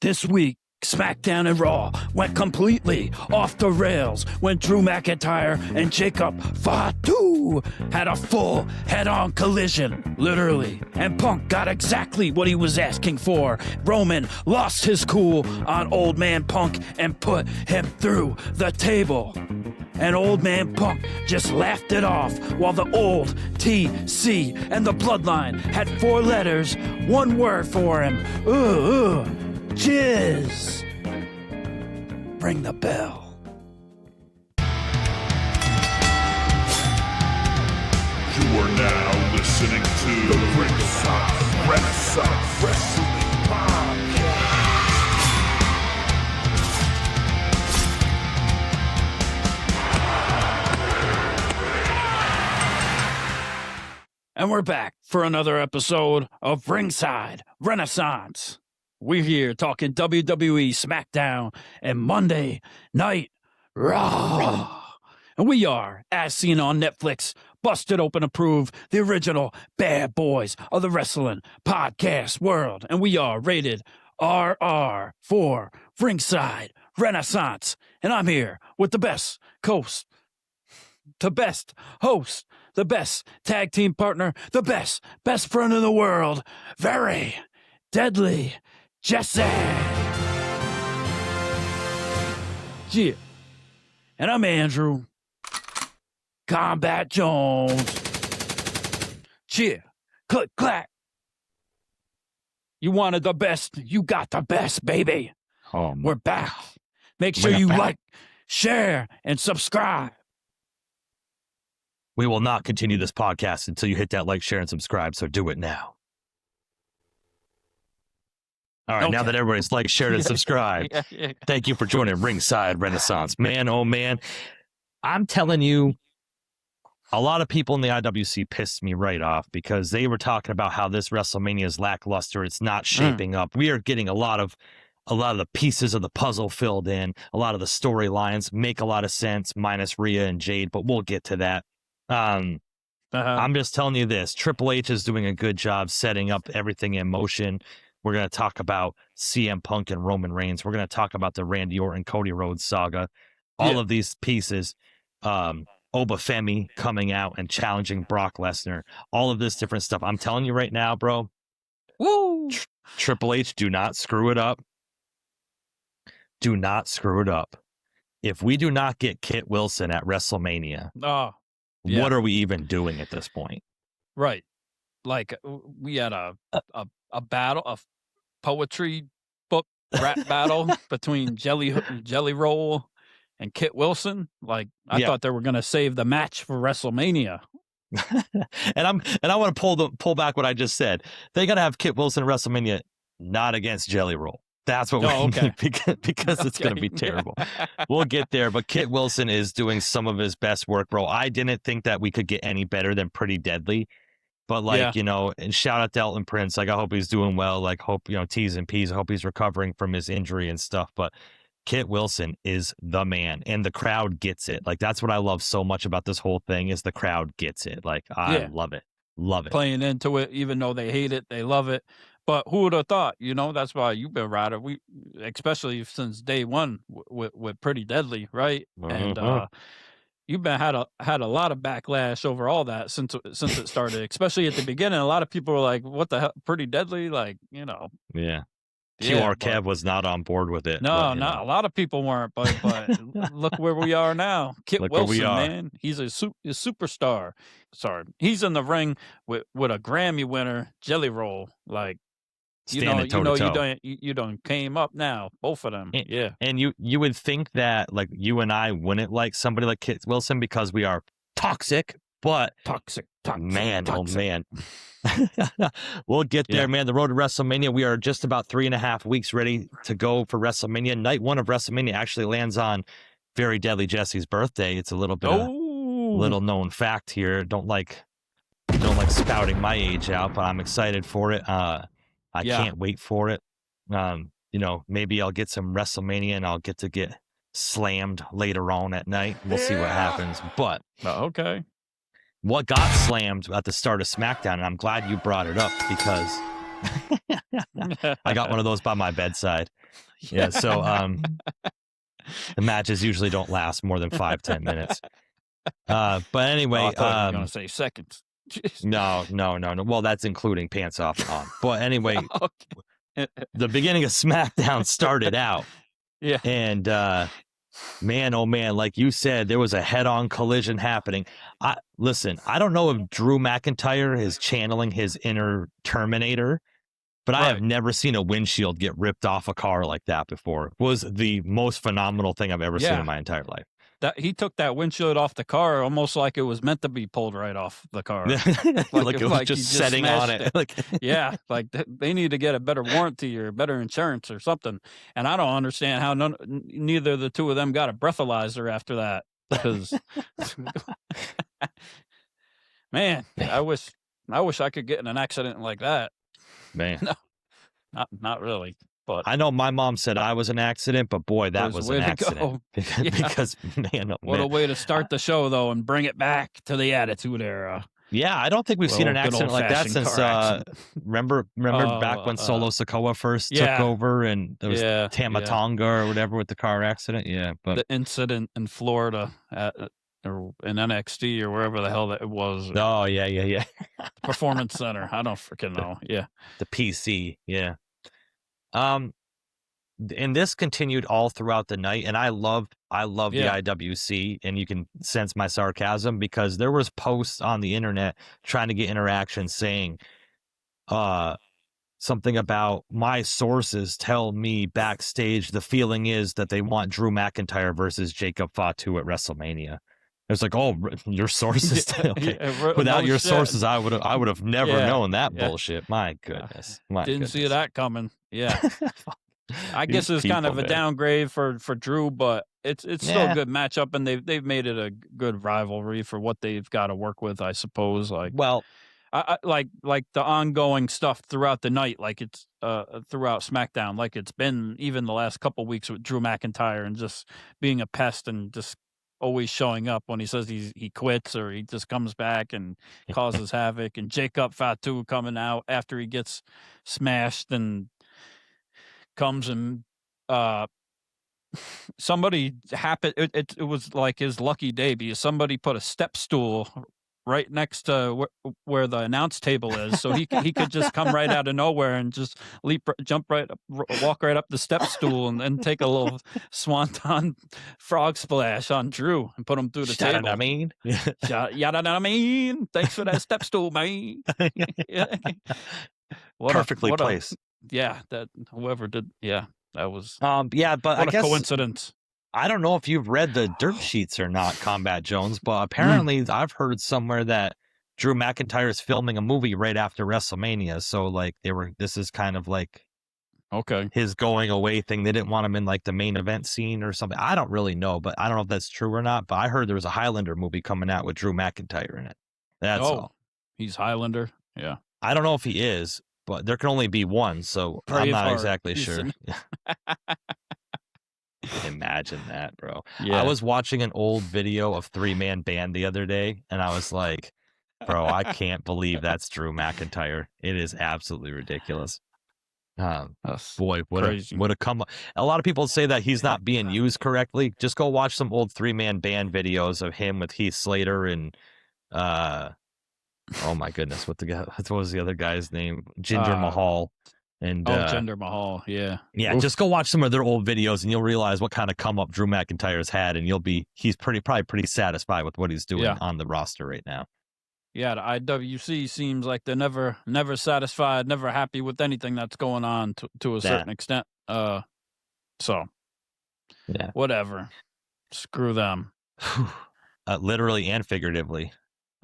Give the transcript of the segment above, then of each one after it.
This week, SmackDown and Raw went completely off the rails when Drew McIntyre and Jacob Fatu had a full head-on collision, literally. And Punk got exactly what he was asking for. Roman lost his cool on Old Man Punk and put him through the table. And Old Man Punk just laughed it off while the old TC and the Bloodline had 4 letters, 1 word for him. Jizz. Ring the bell. You are now listening to the Ringside Renaissance Wrestling Podcast. And we're back for another episode of Ringside Renaissance. We're here talking WWE SmackDown and Monday Night Raw. And we are, as seen on Netflix, busted open to prove the original bad boys of the wrestling podcast world. And we are rated RR for Ringside Renaissance. And I'm here with the best host, the best tag team partner, the best friend in the world, very deadly Jesse. Yeah. And I'm Andrew. Kombat Jones. Cheer. Click, clack. You wanted the best. You got the best, baby. We're back. Make sure you like, share, and subscribe. We will not continue this podcast until you hit that like, share, and subscribe, so do it now. All right, Now that everybody's like, shared, and subscribed, thank you for joining Ringside Renaissance. Man, oh man, I'm telling you, a lot of people in the IWC pissed me right off because they were talking about how this WrestleMania is lackluster. It's not shaping up. We are getting a lot of the pieces of the puzzle filled in. A lot of the storylines make a lot of sense, minus Rhea and Jade, but we'll get to that. I'm just telling you this. Triple H is doing a good job setting up everything in motion. We're going to talk about CM Punk and Roman Reigns. We're going to talk about the Randy Orton, Cody Rhodes saga. All of these pieces. Oba Femi coming out and challenging Brock Lesnar. All of this different stuff. I'm telling you right now, bro. Woo! Triple H, do not screw it up. Do not screw it up. If we do not get Kit Wilson at WrestleMania, what are we even doing at this point? Right. Like, we had a battle, a poetry book rap battle between Jelly Roll and Kit Wilson. Like, I thought they were going to save the match for WrestleMania. and I want to pull back what I just said. They got to have Kit Wilson at WrestleMania, not against Jelly Roll. That's what we need because it's going to be terrible. We'll get there, but Kit Wilson is doing some of his best work, bro. I didn't think that we could get any better than Pretty Deadly. But and shout out to Elton Prince. Like, I hope he's doing well. Like, hope, T's and P's. I hope he's recovering from his injury and stuff. But Kit Wilson is the man, and the crowd gets it. Like, that's what I love so much about this whole thing is the crowd gets it. Like, I love it. Love it. Playing into it, even though they hate it, they love it. But who would have thought? That's why you've been riding. We, especially since day one with Pretty Deadly, right? And you've been had a lot of backlash over all that since it started, especially at the beginning. A lot of people were like, "What the hell, Pretty Deadly?" Like, Yeah. QR Kev was not on board with it. No, a lot of people weren't. But look where we are now. Kit Wilson, man, he's a superstar. Sorry, he's in the ring with a Grammy winner, Jelly Roll. Like, you done came up now, both of them. And you would think that, like, you and I wouldn't like somebody like Kit Wilson because we are toxic, but toxic. Man, oh man. We'll get there, man. The road to WrestleMania. We are just about 3.5 weeks ready to go for WrestleMania. Night 1 of WrestleMania actually lands on Very Deadly Jesse's birthday. It's a little bit of little known fact here. Don't like spouting my age out, but I'm excited for it. I can't wait for it. Maybe I'll get some WrestleMania and I'll get slammed later on at night. We'll see what happens. But what got slammed at the start of SmackDown, and I'm glad you brought it up because I got one of those by my bedside. Yeah. So the matches usually don't last more than 5-10 minutes. But anyway, I thought you were going to say seconds. Jeez. No. Well, that's including pants off and on. But anyway, Okay. the beginning of SmackDown started out. Yeah. And man, oh man, like you said, there was a head-on collision happening. Listen, I don't know if Drew McIntyre is channeling his inner Terminator, but I have never seen a windshield get ripped off a car like that before. It was the most phenomenal thing I've ever seen in my entire life. That he took that windshield off the car almost like it was meant to be pulled right off the car. like it was just setting on it. Yeah, like they need to get a better warranty or better insurance or something. And I don't understand how neither of the two of them got a breathalyzer after that. Because, man, I wish I could get in an accident like that. Man, no, not really. But I know my mom said I was an accident, but boy, that was an accident. Because man, what a way to start the show, though, and bring it back to the Attitude Era. Yeah, I don't think we've seen an accident like that since. Remember back when Solo Sikoa first took over, and there was Tamatonga or whatever with the car accident. Yeah, but the incident in Florida or in NXT or wherever the hell that it was. Oh yeah. Performance Center. I don't freaking know. Yeah, the PC. Yeah. And this continued all throughout the night, and I love the IWC, and you can sense my sarcasm because there was posts on the internet trying to get interaction saying something about my sources tell me backstage the feeling is that they want Drew McIntyre versus Jacob Fatu at WrestleMania. It's like, oh, your sources. Without your sources, I would have never known that bullshit. My goodness, didn't see that coming. Yeah, I guess it's kind of a downgrade for Drew, but it's still a good matchup, and they've made it a good rivalry for what they've got to work with, I suppose. I like the ongoing stuff throughout the night, like it's throughout SmackDown, like it's been even the last couple weeks with Drew McIntyre and just being a pest and just always showing up when he says he quits or he just comes back and causes havoc, and Jacob Fatu coming out after he gets smashed and comes and somebody happened. It was like his lucky day because somebody put a step stool right next to where the announce table is, so he could just come right out of nowhere and just jump right up, walk right up the step stool, and then take a little swanton frog splash on Drew and put him through the table. I mean, thanks for that step stool, man. Perfectly placed. That whoever did, that was. But I guess coincidence. I don't know if you've read the dirt sheets or not, Kombat Jones, but apparently I've heard somewhere that Drew McIntyre is filming a movie right after WrestleMania. So like this is kind of like his going away thing. They didn't want him in like the main event scene or something. I don't really know, but I don't know if that's true or not. But I heard there was a Highlander movie coming out with Drew McIntyre in it. That's all. He's Highlander. Yeah. I don't know if he is, but there can only be one. So I'm not exactly sure. Imagine that, bro. Yeah. I was watching an old video of 3-Man Band the other day, and I was like, bro, I can't believe that's Drew McIntyre. It is absolutely ridiculous. Boy, what a come up. A lot of people say that he's not being used correctly. Just go watch some old 3-Man Band videos of him with Heath Slater and oh my goodness, what was the other guy's name? Jinder Mahal. And Jinder Mahal, yeah. Oof. Just go watch some of their old videos and you'll realize what kind of come up Drew McIntyre's had, and he's probably pretty satisfied with what he's doing on the roster right now. Yeah, the IWC seems like they're never satisfied, never happy with anything that's going on to a certain extent. So whatever. Screw them. Literally and figuratively.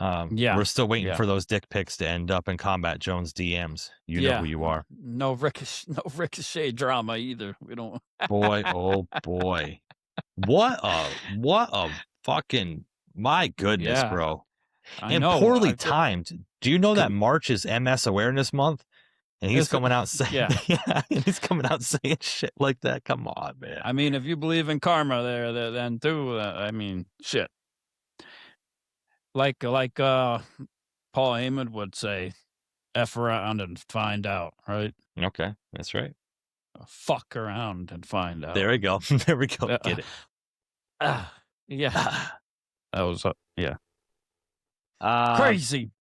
We're still waiting for those dick pics to end up in Kombat Jones DMs. You know who you are. No Ricochet drama either. We don't. Boy, oh boy, what a fucking, my goodness, bro. I know. Poorly timed. Do you know that March is MS Awareness Month? And he's coming out saying, and he's coming out saying shit like that. Come on, man. I mean, if you believe in karma, then too. I mean, shit. Like Paul Heyman would say, F around and find out, right? Okay, that's right. fuck around and find out. There we go. There we go. Get it. Yeah. That was, yeah. Crazy.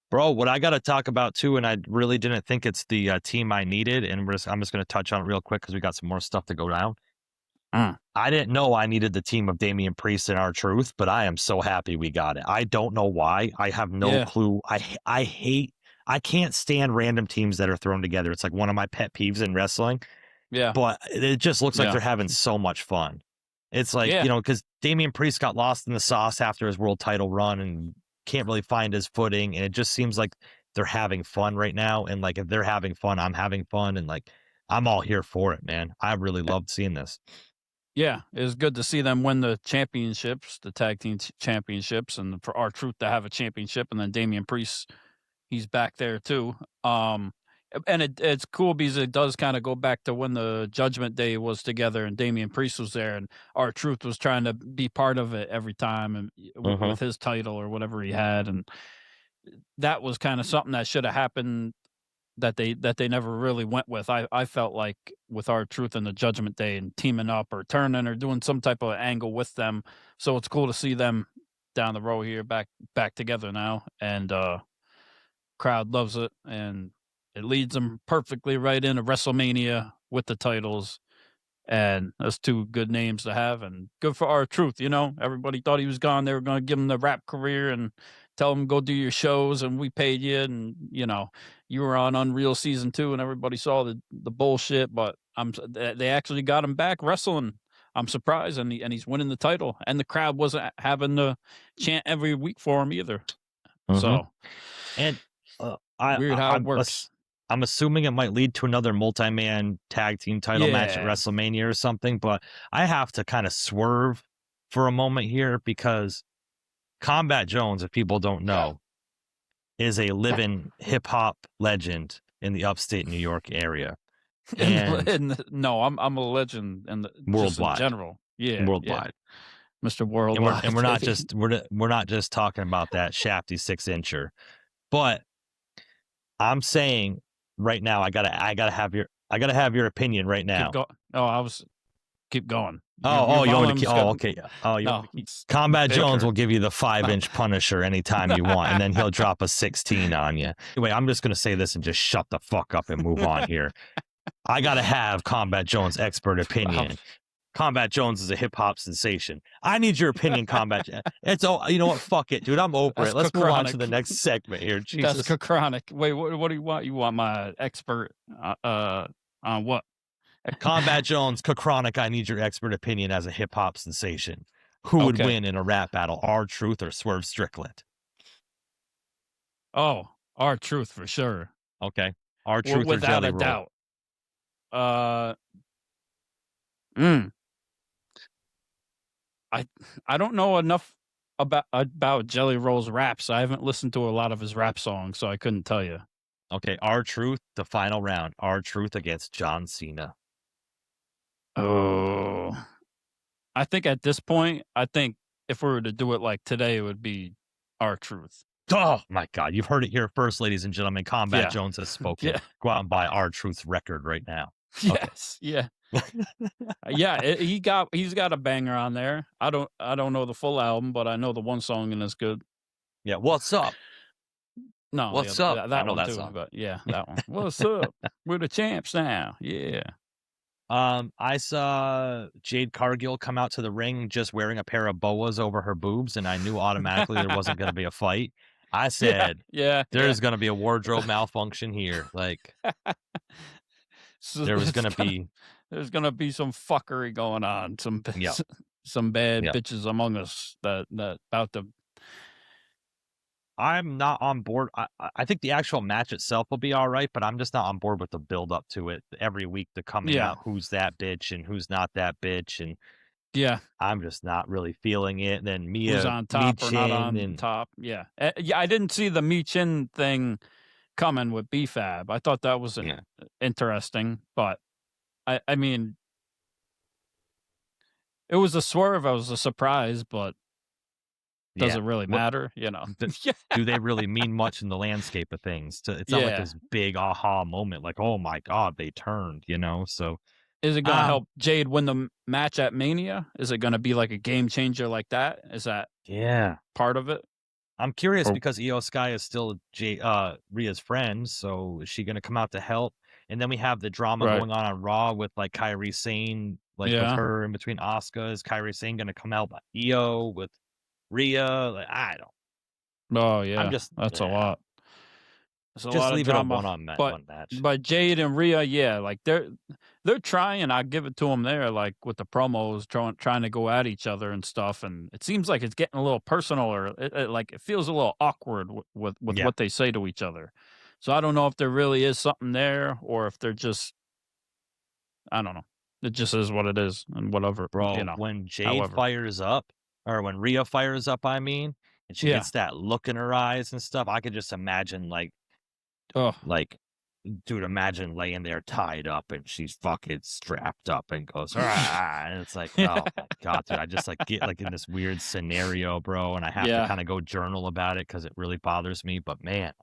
Bro, what I got to talk about too, and I really didn't think it's the team I needed, and I'm just going to touch on it real quick because we got some more stuff to go down. I didn't know I needed the team of Damian Priest and R-Truth, but I am so happy we got it. I don't know why. I have no clue. I can't stand random teams that are thrown together. It's like one of my pet peeves in wrestling. Yeah. But it just looks like they're having so much fun. It's like, you know, because Damian Priest got lost in the sauce after his world title run and can't really find his footing. And it just seems like they're having fun right now. And like, if they're having fun, I'm having fun. And like, I'm all here for it, man. I really loved seeing this. Yeah, it was good to see them win the championships, the tag team championships, and for R-Truth to have a championship, and then Damian Priest, he's back there too. And it's cool because it does kind of go back to when the Judgment Day was together and Damian Priest was there, and R-Truth was trying to be part of it every time, and with his title or whatever he had, and that was kind of something that should have happened that they never really went with. I felt like with R-Truth and the Judgment Day and teaming up or turning or doing some type of angle with them. So it's cool to see them down the road here back together now, and crowd loves it, and it leads them perfectly right into WrestleMania with the titles. And that's two good names to have, and good for R-Truth. You know, everybody thought he was gone. They were going to give him the rap career and tell him go do your shows, and we paid you, and you know, you were on Unreal season 2, and everybody saw the bullshit. But they actually got him back wrestling. I'm surprised, and he's winning the title, and the crowd wasn't having to chant every week for him either. So, and weird how it works. I'm assuming it might lead to another multi-man tag team title match at WrestleMania or something, but I have to kind of swerve for a moment here because Kombat Jones, if people don't know, is a living hip-hop legend in the upstate New York area. No, I'm a legend in the worldwide, just in general. Yeah, worldwide, Mr. Worldwide, and we're not just talking about that shafty 6-incher, but I'm saying right now, I gotta have your opinion right now. Keep going. You want to keep? Okay. Kombat Jones will give you the 5-inch Punisher anytime you want, and then he'll drop a 16 on you. Anyway, I'm just gonna say this and just shut the fuck up and move on here. I gotta have Kombat Jones' expert opinion. Wow. Kombat Jones is a hip hop sensation. I need your opinion, Kombat. You know what? Fuck it, dude. I'm over it. Let's move on to the next segment here. Jesus. That's chronic. Wait, what do you want? You want my expert on what? Kombat Jones, chronic. I need your expert opinion as a hip hop sensation. Who would win in a rap battle, R-Truth or Swerve Strickland? Oh, R-Truth for sure. Okay, R-Truth or without Jelly a Roll? Doubt. I don't know enough about Jelly Roll's raps. I haven't listened to a lot of his rap songs, so I couldn't tell you. Okay, R-Truth, the final round. R-Truth against John Cena. Oh, I think at this point, if we were to do it like today, it would be R-Truth. Oh my God, you've heard it here first, ladies and gentlemen. Kombat Jones has spoken. Go out and buy R-Truth's record right now. Yes, he's got a banger on there. I don't know the full album, but I know the one song and it's good. Yeah, what's up? No, what's up? That I know one that too, song. but yeah, that one. What's up? We're the champs now. Yeah. I saw Jade Cargill come out to the ring just wearing a pair of boas over her boobs, and I knew automatically there wasn't going to be a fight. I said, there's going to be a wardrobe malfunction here. Like, so there's going to be some fuckery going on. Some bad bitches among us that about to. I'm not on board. I think the actual match itself will be all right, but I'm just not on board with the build up to it every week. The coming out, who's that bitch and who's not that bitch, and I'm just not really feeling it. And then Mia, who's on top or not on top? Yeah, I didn't see the Michin thing coming with B-Fab. I thought that was interesting, but I mean, it was a swerve. I was a surprise, but does it really matter? Do they really mean much in the landscape of things? It's not like this big aha moment, like, oh my God, they turned, So is it going to help Jade win the match at Mania? Is it going to be like a game changer like that? Is that part of it? I'm curious because Io Sky is still Rhea's friend, so is she going to come out to help? And then we have the drama going on Raw with like Kairi Sane, like with her in between Asuka. Is Kairi Sane going to come out by Io with Rhea? Like, I don't. Oh yeah, that's a lot. There's a lot of drama on one match. But Jade and Rhea, like they're trying. I give it to them there, like with the promos, trying to go at each other and stuff. And it seems like it's getting a little personal, or it feels a little awkward with what they say to each other. So I don't know if there really is something there, or if they're just, I don't know. It just is what it is, and whatever. Bro, when Jade fires up, or when Rhea fires up, and she gets that look in her eyes and stuff, I could just imagine dude, imagine laying there tied up and she's fucking strapped up and goes, and it's like, oh my God, dude, I just like get like in this weird scenario, bro, and I have to kind of go journal about it because it really bothers me. But man,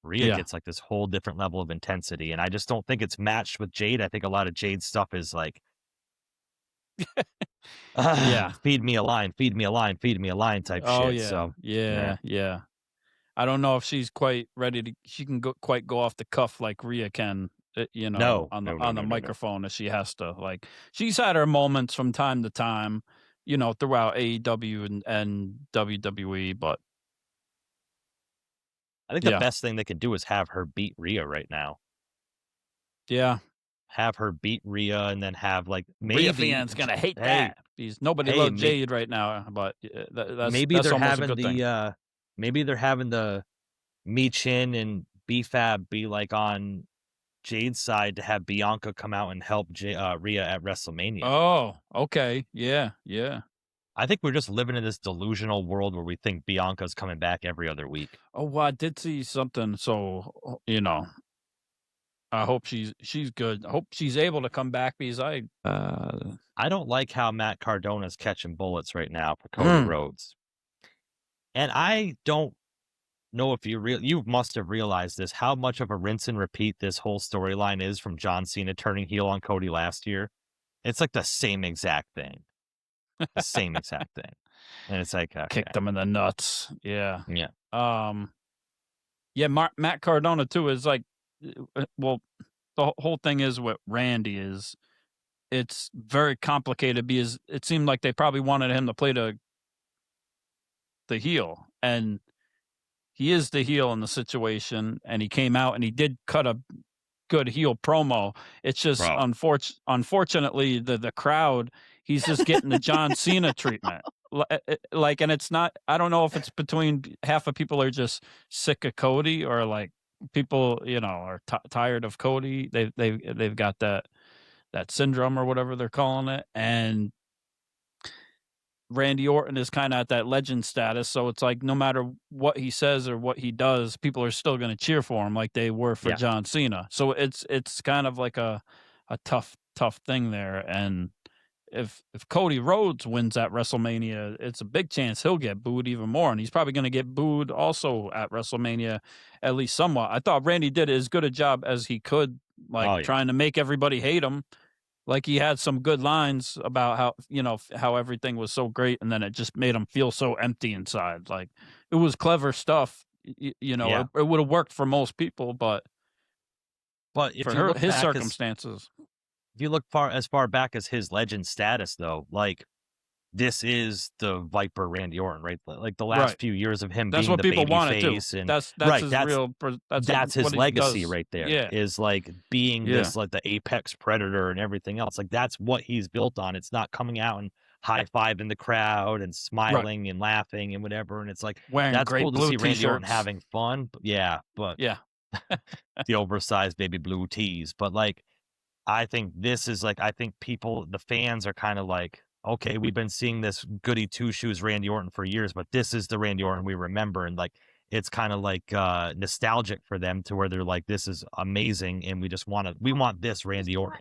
Rhea gets like this whole different level of intensity, and I just don't think it's matched with Jade. I think a lot of Jade stuff is like, feed me a line, feed me a line, feed me a line type shit. Yeah. So yeah. I don't know if she's quite ready to. She can go off the cuff like Rhea can, on the microphone if she has to. Like she's had her moments from time to time, throughout AEW and WWE. But I think the best thing they could do is have her beat Rhea right now. Yeah, have her beat Rhea, and then have like maybe Rhea fans gonna hate that because nobody loves Jade right now. But that's they're having thing. Maybe they're having the Michin and BFAB be like on Jade's side to have Bianca come out and help Rhea at WrestleMania. Oh, okay. Yeah. I think we're just living in this delusional world where we think Bianca's coming back every other week. Oh, well, I did see something. So, I hope she's good. I hope she's able to come back because I don't like how Matt Cardona's catching bullets right now for Cody Rhodes. And I don't know if you must have realized this, how much of a rinse and repeat this whole storyline is from John Cena turning heel on Cody last year. It's like the same exact thing. The same exact thing. And it's like, okay. Kicked them in the nuts. Yeah. Yeah. Matt Cardona too is like, well, the whole thing is what Randy is. It's very complicated because it seemed like they probably wanted him to play the heel, and he is the heel in the situation, and he came out and he did cut a good heel promo. It's just unfortunately the crowd, he's just getting the John Cena treatment. Like, and it's not, I don't know if it's between half of people are just sick of Cody, or like people, are tired of Cody. They've got that syndrome or whatever they're calling it, and Randy Orton is kind of at that legend status, so it's like no matter what he says or what he does, people are still going to cheer for him like they were for John Cena. So it's kind of like a tough thing there. And if Cody Rhodes wins at WrestleMania, it's a big chance he'll get booed even more, and he's probably going to get booed also at WrestleMania, at least somewhat. I thought Randy did as good a job as he could, trying to make everybody hate him. Like he had some good lines about how everything was so great, and then it just made him feel so empty inside. Like it was clever stuff, it would have worked for most people, but if for his circumstances. If you look as far back as his legend status, though, like this is the Viper Randy Orton, right? Like the last few years of him being the baby face, and that's his legacy right there. Yeah. Is like being this like the apex predator and everything else. Like that's what he's built on. It's not coming out and high-fiving the crowd and smiling and laughing and whatever. And it's like wearing that's great cool blue to see Randy Orton t-shirts. having fun. But the oversized baby blue tees. But like I think this is like, I think the fans are kind of like, okay, we've been seeing this goody two shoes Randy Orton for years, but this is the Randy Orton we remember. And like, it's kind of like nostalgic for them to where they're like, this is amazing. And we want this Randy Orton,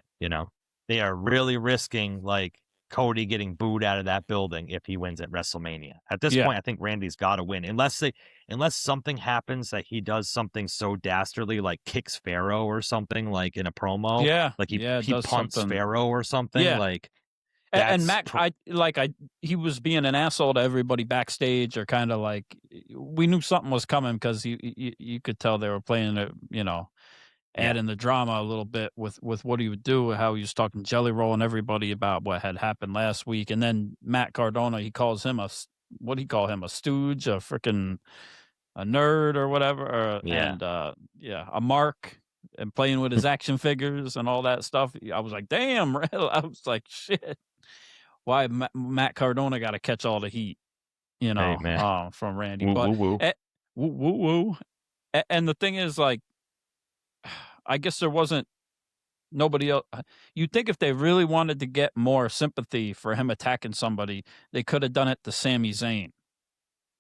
They are really risking like Cody getting booed out of that building if he wins at WrestleMania. At this point, I think Randy's got to win, unless something happens that he does something so dastardly, like kicks Pharaoh or something, like in a promo. Yeah, like he punts something. Pharaoh or something. Yeah. Like, and Mac, he was being an asshole to everybody backstage, or kind of like, we knew something was coming because you could tell they were playing it, adding the drama a little bit with what he would do, how he was talking jelly roll and everybody about what had happened last week. And then Matt Cardona, he calls him a stooge, a freaking a nerd or whatever, and a mark, and playing with his action figures and all that stuff. I was like, damn, I was like, shit, why Matt Cardona got to catch all the heat, from Randy. Woo. And the thing is, like, I guess there wasn't nobody else. You'd think if they really wanted to get more sympathy for him attacking somebody, they could have done it to Sami Zayn.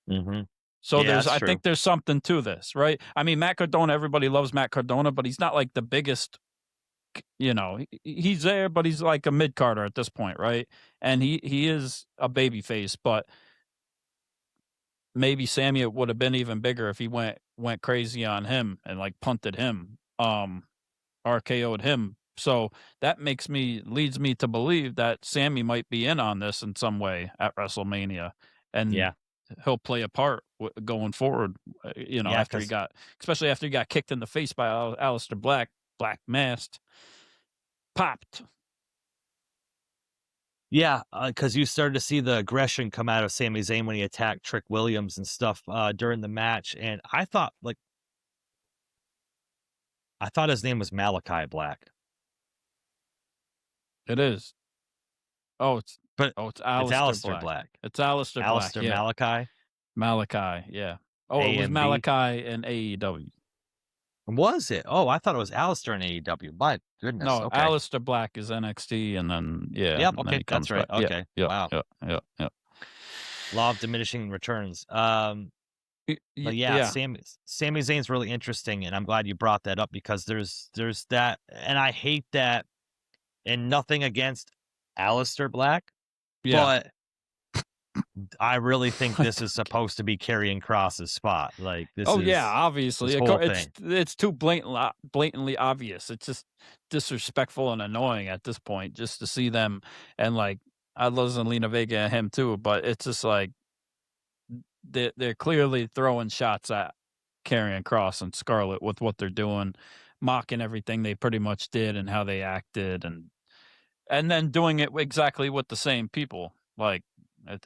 Mm-hmm. So I think there's something to this, right? I mean, Matt Cardona, everybody loves Matt Cardona, but he's not like the biggest, he's there, but he's like a mid-carder at this point, right? And he is a babyface, but maybe Sammy would have been even bigger if he went crazy on him and like punted him, RKO'd him. So that leads me to believe that Sammy might be in on this in some way at WrestleMania, and he'll play a part going forward. Especially after he got kicked in the face by Aleister Black masked, popped. Yeah, because you started to see the aggression come out of Sami Zayn when he attacked Trick Williams and stuff during the match, and I thought his name was Malachi Black. It is. It's Aleister Black. It's Aleister Black. Aleister Malachi. Malachi, yeah. Oh, it was Malachi in AEW. Was it? Oh, I thought it was Aleister in AEW. My goodness. No, okay. Aleister Black is NXT, and then Yep. Okay, that's right. Back. Okay. Wow. Yeah. Law of diminishing returns. But Sami Zayn's really interesting, and I'm glad you brought that up, because there's that, and I hate that, and nothing against Aleister Black, but I really think this is supposed to be Karrion Kross's spot. Like this. Obviously, it's too blatantly obvious. It's just disrespectful and annoying at this point, just to see them. And like, I love Zelina Vega and him too, but it's just like they're clearly throwing shots at Karrion Kross and Scarlett with what they're doing, mocking everything they pretty much did and how they acted, and then doing it exactly with the same people. Like,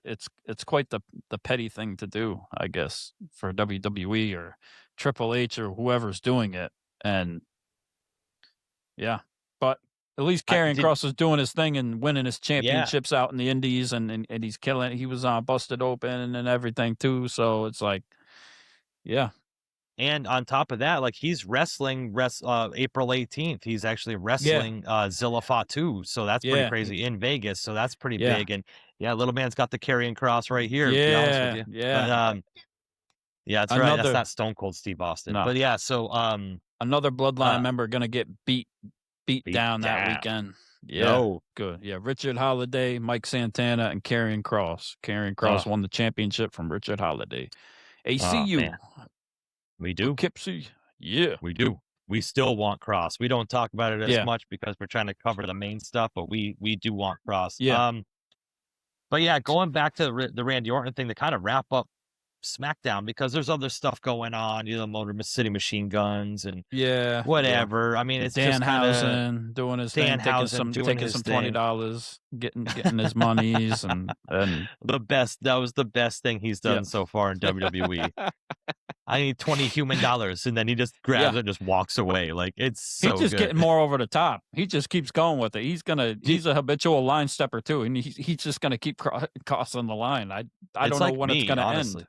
it's quite the petty thing to do, I guess, for WWE or Triple H or whoever's doing it. And but at least Karrion Kross is doing his thing and winning his championships out in the Indies, and he's killing it. He was on Busted Open and everything too. So it's like, And on top of that, like, he's wrestling April 18th. He's actually wrestling Zilla Fatu. So that's pretty crazy in Vegas. So that's pretty big. And little man's got the Karrion Kross right here. To be honest with you. Yeah. But, that's right. That's not Stone Cold Steve Austin. No. But so another Bloodline member gonna get beat down that weekend. Yeah. Good. Yeah. Richard Holiday, Mike Santana, and Karrion Kross. Karrion Kross won the championship from Richard Holiday. ACU. We do. Poughkeepsie. Yeah. We do. We still want Kross. We don't talk about it as much because we're trying to cover the main stuff, but we do want Kross. Yeah. But going back to the Randy Orton thing to kind of wrap up SmackDown, because there's other stuff going on, Motor City Machine Guns and whatever. Yeah. I mean, it's Danhausen doing his thing, taking some $20, getting his monies, and that was the best thing he's done so far in WWE. I need $20 human, and then he just grabs it and just walks away. Like, it's so he's just good. Getting more over the top. He just keeps going with it. He's a habitual line stepper too, and he's just gonna keep crossing the line. I don't know when it's gonna end.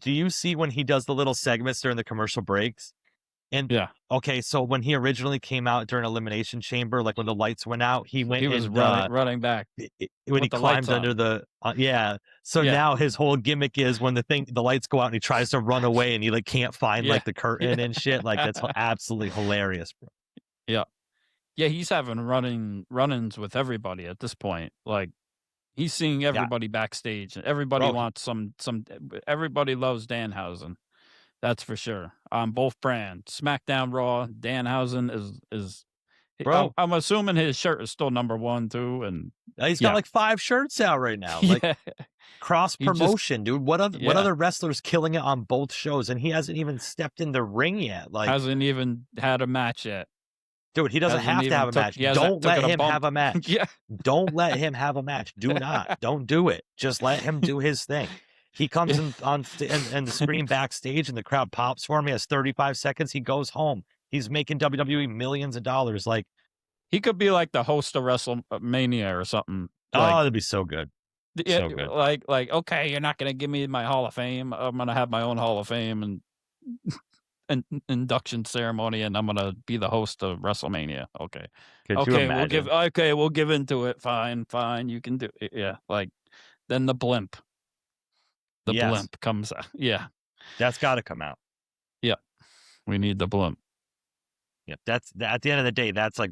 Do you see when he does the little segments during the commercial breaks? And okay, so when he originally came out during Elimination Chamber, like when the lights went out, he was running back when he climbed under the So now his whole gimmick is when the lights go out and he tries to run away and he like can't find like the curtain and shit. Like, that's absolutely hilarious, bro. Yeah. Yeah, he's having run-ins with everybody at this point. Like, he's seeing everybody backstage, and everybody wants some. Everybody loves Danhausen. That's for sure. On both brands, SmackDown, Raw, Danhausen is. Bro, I'm assuming his shirt is still #1 too, and he's got like 5 shirts out right now. Like cross promotion, dude. What other wrestlers killing it on both shows, and he hasn't even stepped in the ring yet. Like, hasn't even had a match yet. Dude, he doesn't have to have a match. Don't let him have a match. Yeah. Don't let him have a match. Do not. Don't do it. Just let him do his thing. He comes in on the screen backstage, and the crowd pops for him. He has 35 seconds. He goes home. He's making WWE millions of dollars. Like, he could be like the host of WrestleMania or something. Oh, like, that'd be so good. So good. Like, okay, you're not going to give me my Hall of Fame. I'm going to have my own Hall of Fame and induction ceremony, and I'm going to be the host of WrestleMania. Okay. We'll give into it. Fine. You can do it. Yeah. Like, then the blimp. The blimp comes out. Yeah. That's got to come out. Yeah. We need the blimp. Yep, that's at the end of the day. That's like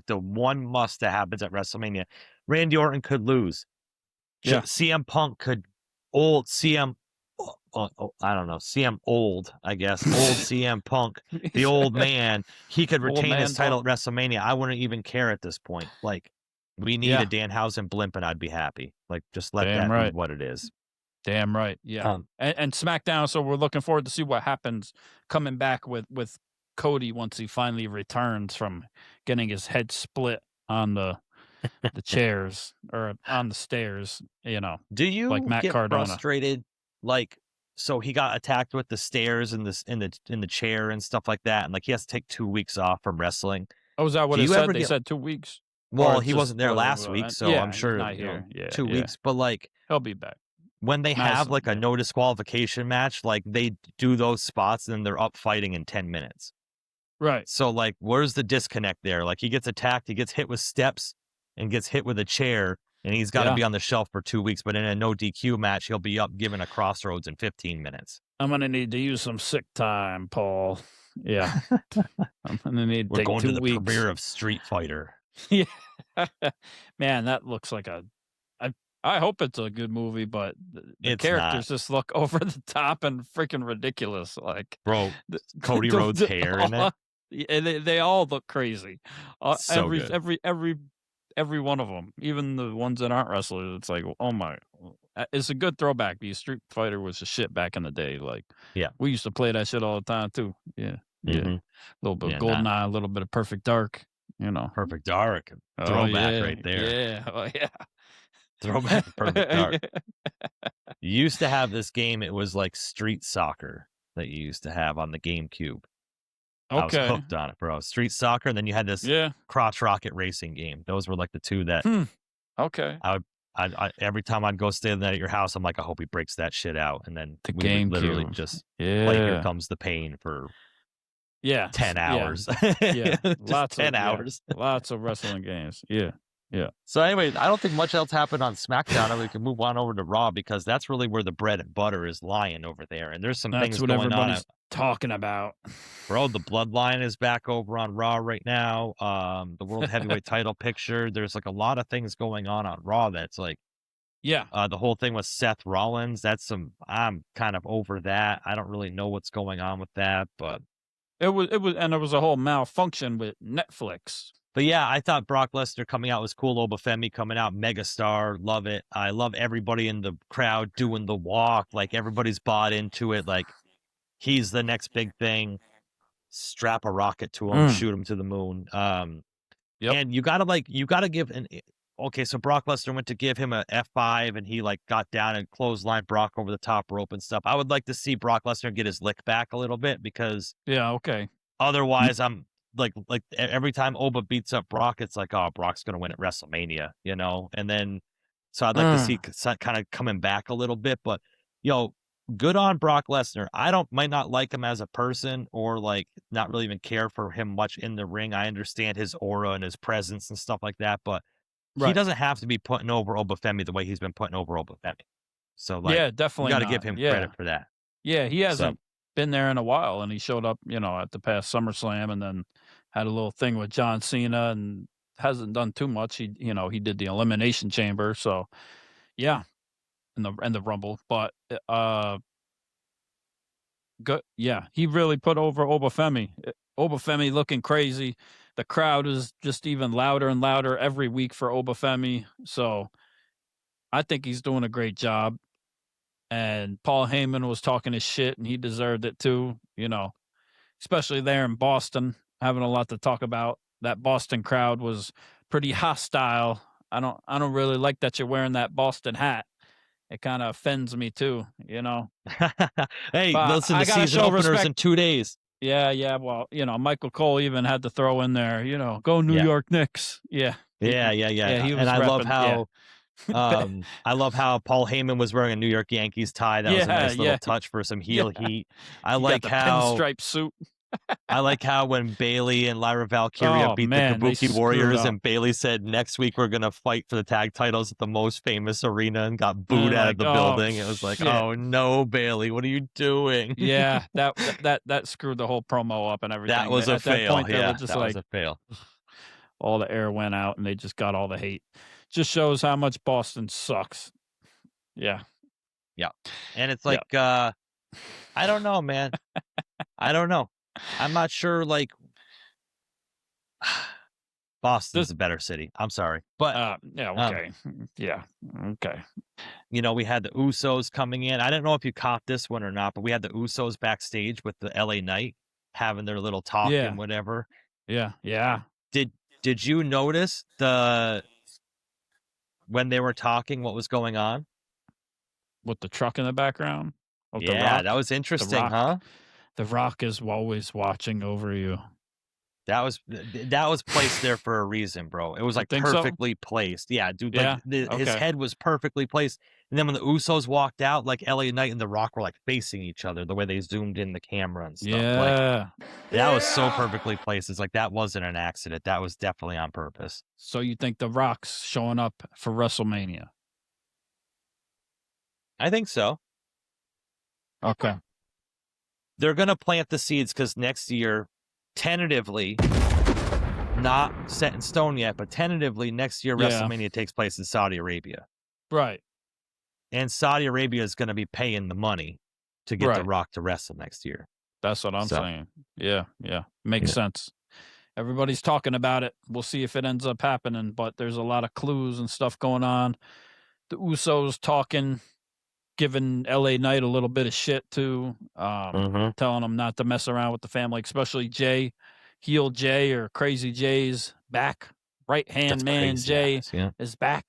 the one must that happens at WrestleMania. Randy Orton could lose. Yeah, CM Punk could old CM. I don't know, CM old. I guess old CM Punk, the old man. He could retain his title at WrestleMania. I wouldn't even care at this point. Like, we need a Danhausen blimp, and I'd be happy. Like, just let that be what it is. Damn right. Yeah. And SmackDown. So we're looking forward to see what happens coming back with Cody once he finally returns from getting his head split on the chairs or on the stairs, Do you like Matt get Cardona. frustrated? Like, so he got attacked with the stairs and in the chair and stuff like that, and like he has to take 2 weeks off from wrestling. Oh, is that what he said? They said 2 weeks. Well, he wasn't there last week, so I'm sure not here. 2 weeks. But like, he'll be back. When they have like a no disqualification match, like they do those spots and then they're up fighting in 10 minutes. Right. So, like, where's the disconnect there? Like, he gets attacked, he gets hit with steps and gets hit with a chair, and he's got to be on the shelf for 2 weeks. But in a no DQ match, he'll be up given a crossroads in 15 minutes. I'm going to need to use some sick time, Paul. Yeah. I'm going to need to take 2 weeks. We're going to the premiere of Street Fighter. Yeah. Man, that looks like I hope it's a good movie, but the characters just look over the top and freaking ridiculous. Like, bro, Cody Rhodes' hair in it. Yeah, they all look crazy. So every one of them, even the ones that aren't wrestlers. It's like, oh my, it's a good throwback. Because Street Fighter was a shit back in the day. Like, we used to play that shit all the time too. Yeah, a little bit of GoldenEye, a little bit of Perfect Dark. Perfect Dark, throwback right there. Yeah. Throwback Perfect Dark. You used to have this game. It was like Street Soccer that you used to have on the GameCube. I was hooked on it, bro. Street Soccer, and then you had this crotch rocket racing game. Those were like the two that. Okay. I every time I'd go stay the night at your house, I'm like, I hope he breaks that shit out, and then the we GameCube. would literally just play Here Comes the Pain for 10 hours. Lots 10 hours. Lots of wrestling games. Yeah. So anyway, I don't think much else happened on SmackDown, and we can move on over to Raw because that's really where the bread and butter is lying over there. And there's some things going on. That's what everybody's talking about. Bro, the Bloodline is back over on Raw right now. The World Heavyweight title picture. There's like a lot of things going on Raw that's like, the whole thing with Seth Rollins. I'm kind of over that. I don't really know what's going on with that, but it was a whole malfunction with Netflix. But yeah, I thought Brock Lesnar coming out was cool. Oba Femi coming out, megastar, love it. I love everybody in the crowd doing the walk. Like, everybody's bought into it. Like, he's the next big thing. Strap a rocket to him, shoot him to the moon. And you gotta give so Brock Lesnar went to give him a F5 and he like got down and clotheslined Brock over the top rope and stuff. I would like to see Brock Lesnar get his lick back a little bit because otherwise I'm like every time Oba beats up Brock, it's like, oh, Brock's going to win at WrestleMania, And then, so I'd like to see kind of coming back a little bit, but good on Brock Lesnar. Might not like him as a person or like not really even care for him much in the ring. I understand his aura and his presence and stuff like that, but he doesn't have to be putting over Oba Femi the way he's been putting over Oba Femi. So like, definitely you got to give him credit for that. Yeah, he hasn't been there in a while, and he showed up, at the past SummerSlam, and then had a little thing with John Cena and hasn't done too much. He did the Elimination Chamber, so yeah, in the Rumble, but good. Yeah, he really put over Oba Femi. Oba Femi looking crazy. The crowd is just even louder and louder every week for Oba Femi. So I think he's doing a great job. And Paul Heyman was talking his shit, and he deserved it too. Especially there in Boston, having a lot to talk about. That Boston crowd was pretty hostile. I don't really like that you're wearing that Boston hat. It kind of offends me too, Hey, But listen, I the gotta season show openers respect. in 2 days. Yeah. Well, Michael Cole even had to throw in there, go New York Knicks. Yeah. Yeah. He was And I love repping, I love how Paul Heyman was wearing a New York Yankees tie. That was a nice little touch for some heel heat. I He like got the how pinstripe suit. I like how when Bailey and Lyra Valkyria beat the they Kabuki Warriors, screwed up. and Bailey said, "Next week we're gonna fight for the tag titles at the most famous arena," and got booed out of the building. It was like, shit. "Oh no, Bailey, what are you doing?" Yeah, that screwed the whole promo up and everything. That was a At fail. That point, Yeah, just that like was a fail. all the air went out, and they just got all the hate. Just shows how much Boston sucks. Yeah. And it's like, I don't know, man. I don't know. I'm not sure. Like, Boston's a better city. I'm sorry, but okay. Okay. we had the Usos coming in. I don't know if you caught this one or not, but we had the Usos backstage with the LA Knight having their little talk and whatever. Yeah. Did you notice when they were talking, what was going on with the truck in the background? Yeah, that was interesting, huh? The Rock is always watching over you. That was placed there for a reason, bro. It was like perfectly placed. Yeah, dude. Like, his head was perfectly placed. And then when the Usos walked out, like LA Knight and The Rock were like facing each other, the way they zoomed in the camera and stuff. Yeah. That was so perfectly placed. It's like that wasn't an accident. That was definitely on purpose. So you think The Rock's showing up for WrestleMania? I think so. Okay. They're going to plant the seeds because next year, tentatively, not set in stone yet, but tentatively next year, WrestleMania takes place in Saudi Arabia. Right. And Saudi Arabia is going to be paying the money to get The Rock to wrestle next year. That's what I'm saying. Yeah. Makes sense. Everybody's talking about it. We'll see if it ends up happening, but there's a lot of clues and stuff going on. The Usos talking, giving LA Knight a little bit of shit too, telling him not to mess around with the family, especially Jay, heel Jay or Crazy Jay's back. Right hand man Jay is back.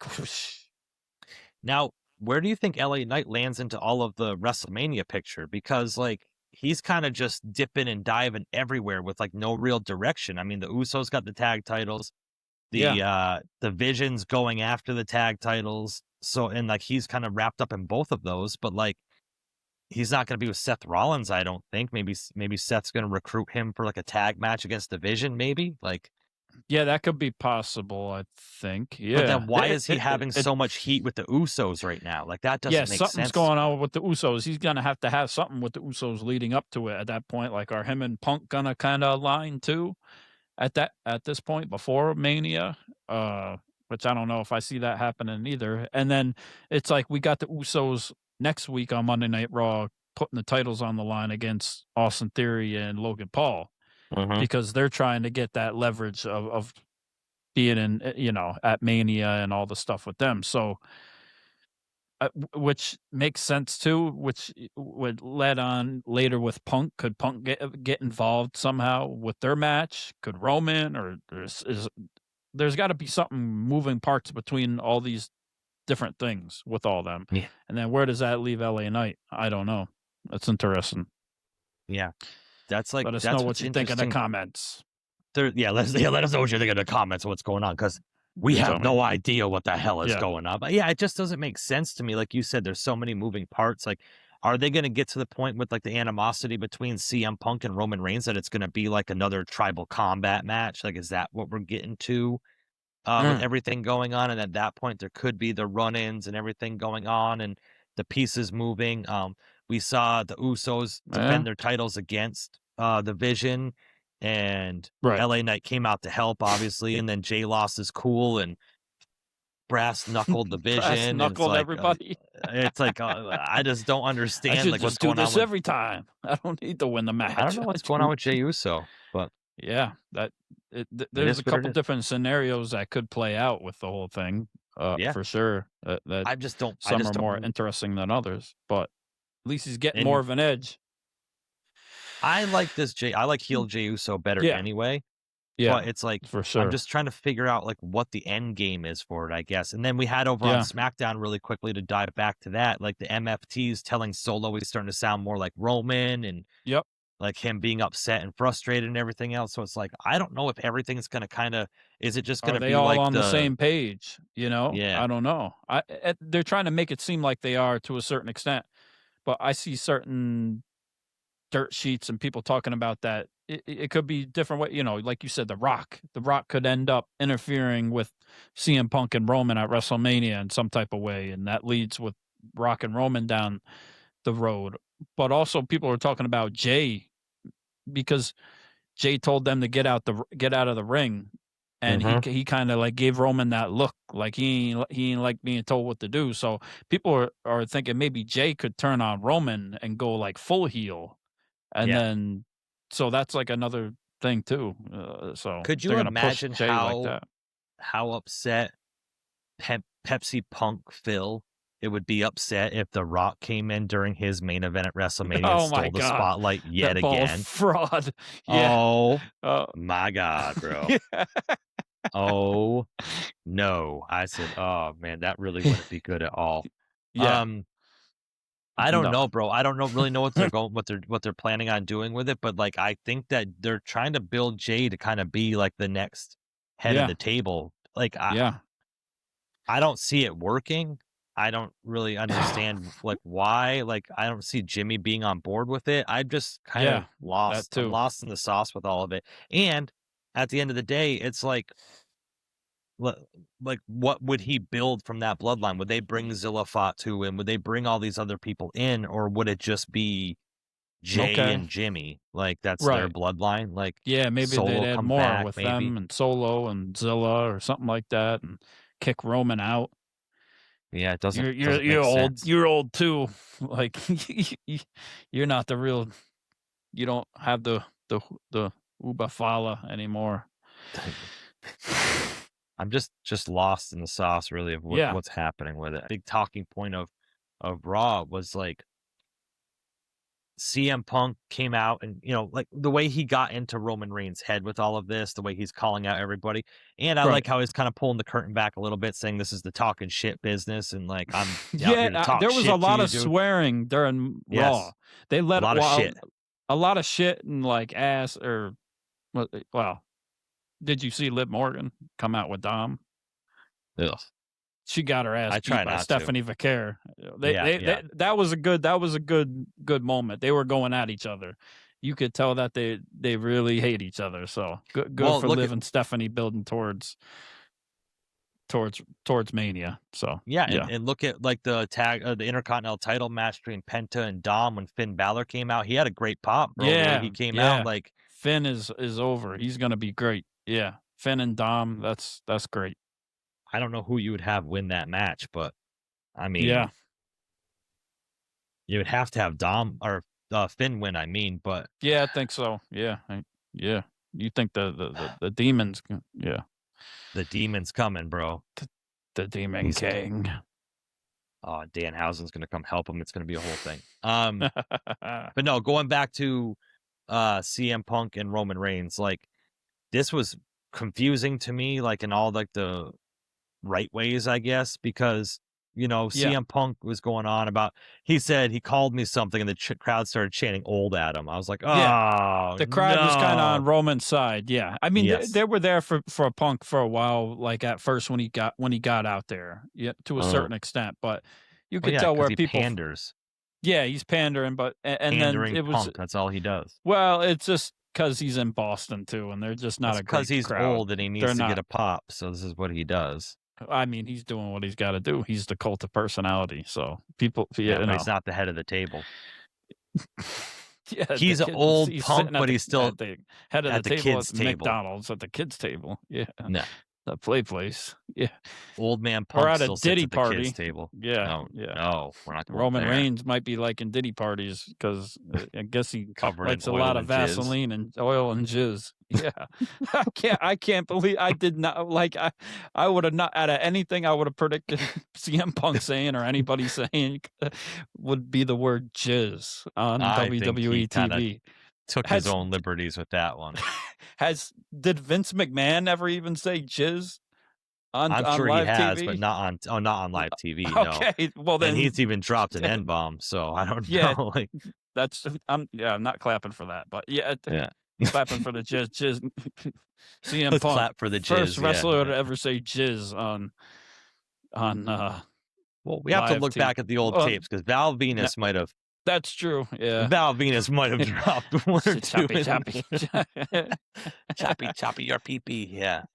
Now, where do you think LA Knight lands into all of the WrestleMania picture? Because like he's kind of just dipping and diving everywhere with like no real direction. I mean, the Usos got the tag titles, the Vision's going after the tag titles. So, and like he's kind of wrapped up in both of those, but like he's not going to be with Seth Rollins, I don't think. Maybe Seth's going to recruit him for like a tag match against the Vision, maybe. Like, yeah, that could be possible, I think. Yeah. But then why is he having so much heat with the Usos right now? Like that doesn't make sense. Yeah, something's going on with the Usos. He's going to have something with the Usos leading up to it at that point. Like, are him and Punk going to kind of align too at this point before Mania? Which I don't know if I see that happening either. And then it's like we got the Usos next week on Monday Night Raw putting the titles on the line against Austin Theory and Logan Paul because they're trying to get that leverage of being in, at Mania and all the stuff with them. So, which makes sense too, which would lead on later with Punk. Could Punk get involved somehow with their match? Could Roman or there's got to be something moving parts between all these different things with all them. Yeah. And then where does that leave LA Knight? I don't know. That's interesting. Yeah. That's like, let us know what you think in the comments. Let us know what you think in the comments of what's going on, because we have no idea what the hell is going on. But yeah, it just doesn't make sense to me. Like you said, there's so many moving parts. Like, are they going to get to the point with like the animosity between CM Punk and Roman Reigns that it's going to be like another tribal combat match? Like, is that what we're getting to with everything going on? And at that point, there could be the run-ins and everything going on and the pieces moving. We saw the Usos defend their titles against the Vision. and Right. LA Knight came out to help, obviously, and then Jay lost his cool and brass knuckled the Vision. Brass knuckled like, everybody. It's like I just don't I understand should like just what's do going on this with. every time. I don't need to win the match. I don't know what's going on with Jey Uso, but Yeah, there's a what it couple is. different scenarios that could play out with the whole thing. Yeah. For sure. That I just don't. some are more interesting than others, but at least he's getting And- more of an edge. I like I like heel Jey Uso better Yeah. anyway. Yeah, But it's like for sure. I'm just trying to figure out like what the end game is for it, I guess. And then we had over on SmackDown really quickly to dive back to that, like the MFTs telling Solo he's starting to sound more like Roman, and Yep. like him being upset and frustrated and everything else. So it's like I don't know if everything's gonna kind of is it just Are gonna they be all like on the same page? You know, Yeah. I don't know. They're trying to make it seem like they are to a certain extent, but I see certain dirt sheets and people talking about that. It could be different way. You know, like you said, The Rock could end up interfering with CM Punk and Roman at WrestleMania in some type of way, and that leads with Rock and Roman down the road. But also, people are talking about Jay because Jay told them to get out of the ring, and he kind of like gave Roman that look, like he ain't like being told what to do. So people are thinking maybe Jay could turn on Roman and go like full heel, and then so that's like another thing too. So could you they're gonna imagine push Jay like that. how upset Pepsi Punk Phil it would be upset if The Rock came in during his main event at WrestleMania and stole the spotlight yet that ball again? Fraud. Yeah. Oh my God, bro. Oh no. I said, oh man, that really wouldn't be good at all. Yeah. I don't know, bro. I don't really know what they're what they're planning on doing with it, but like I think that they're trying to build Jay to kind of be like the next head of the table. Like I don't see it working. I don't really understand like why. Like I don't see Jimmy being on board with it. I'm just kind of lost. I'm lost in the sauce with all of it. And at the end of the day, it's like what would he build from that bloodline? Would they bring Zilla Fatu in? Would they bring all these other people in, or would it just be Jay and Jimmy? Like that's their bloodline. Like maybe Solo they'd add come more back, with maybe. them and Solo and Zilla or something like that, and kick Roman out. Yeah, it doesn't. You're old. Sense. You're old too. Like you're not the real. You don't have the Uba Fala anymore. I'm just lost in the sauce, really, of what's happening with it. Big talking point of Raw was like CM Punk came out and, you know, like the way he got into Roman Reigns' head with all of this, the way he's calling out everybody. And I like how he's kind of pulling the curtain back a little bit, saying this is the talking shit business. And like, I'm here to talk there was shit a lot to of you, dude. swearing during Raw. They let a lot of shit and like ass or, well, did you see Liv Morgan come out with Dom? Ugh. She got her ass beat by Stephanie Vaquer. That was a good moment. They were going at each other. You could tell that they really hate each other. So good for Liv and Stephanie building towards Mania. So and look at like the the Intercontinental title match between Penta and Dom when Finn Balor came out. He had a great pop, bro. He came out like Finn is over. He's gonna be great. Yeah, Finn and Dom. That's great. I don't know who you would have win that match, but I mean, you would have to have Dom or Finn win. I mean, but I think so. Yeah. You think the demons? Yeah, the demon's coming, bro. The Demon King. Oh, Danhausen's gonna come help him. It's gonna be a whole thing. But no, going back to CM Punk and Roman Reigns, like this was confusing to me, like in all like the right ways, I guess, because you know CM Punk was going on about. He said he called me something, and the crowd started chanting "old" at him. I was like, oh, the crowd was kind of on Roman's side. Yeah, I mean they were there for a Punk for a while. Like at first when he got out there, to a certain extent, but you could tell where people panders. Yeah, he's pandering, but and then it was Punk. That's all he does. Well, it's just because he's in Boston too, and they're just not because he's crowd. old and he needs to get a pop. So this is what he does. I mean, he's doing what he's got to do. He's the cult of personality. So people, he's not the head of the table. Yeah, he's an old punk, but he's still at the head of at the the table kids' at table. McDonald's at the kids' table. Yeah, No, the play place. Yeah, old man or punk at a still sits Diddy at the party. kids' table. Yeah, No, yeah. no, we're not going Roman there. Reigns might be liking Diddy parties because I guess he Covered likes in a oil lot of and jizz. Vaseline and oil and jizz. Yeah, I can't believe I did not like. I would have not out of anything I would have predicted CM Punk saying or anybody saying would be the word jizz on I think WWE he kinda TV. took his own liberties with that one. Did Vince McMahon ever even say jizz on I'm on sure he live has, TV? but not on live TV. No. Okay, well then And he's even dropped an N-bomb, so I don't Yeah. know. Like, I'm not clapping for that, but yeah. Clapping for the jizz. CM let's Punk, clap for the jizz. first wrestler yeah. to ever say jizz on. Well, we have to live look TV. back at the old tapes because Val Venus might have. That's true. Yeah. Val Venus might have dropped one or two. Choppy. choppy, your pee-pee. Yeah.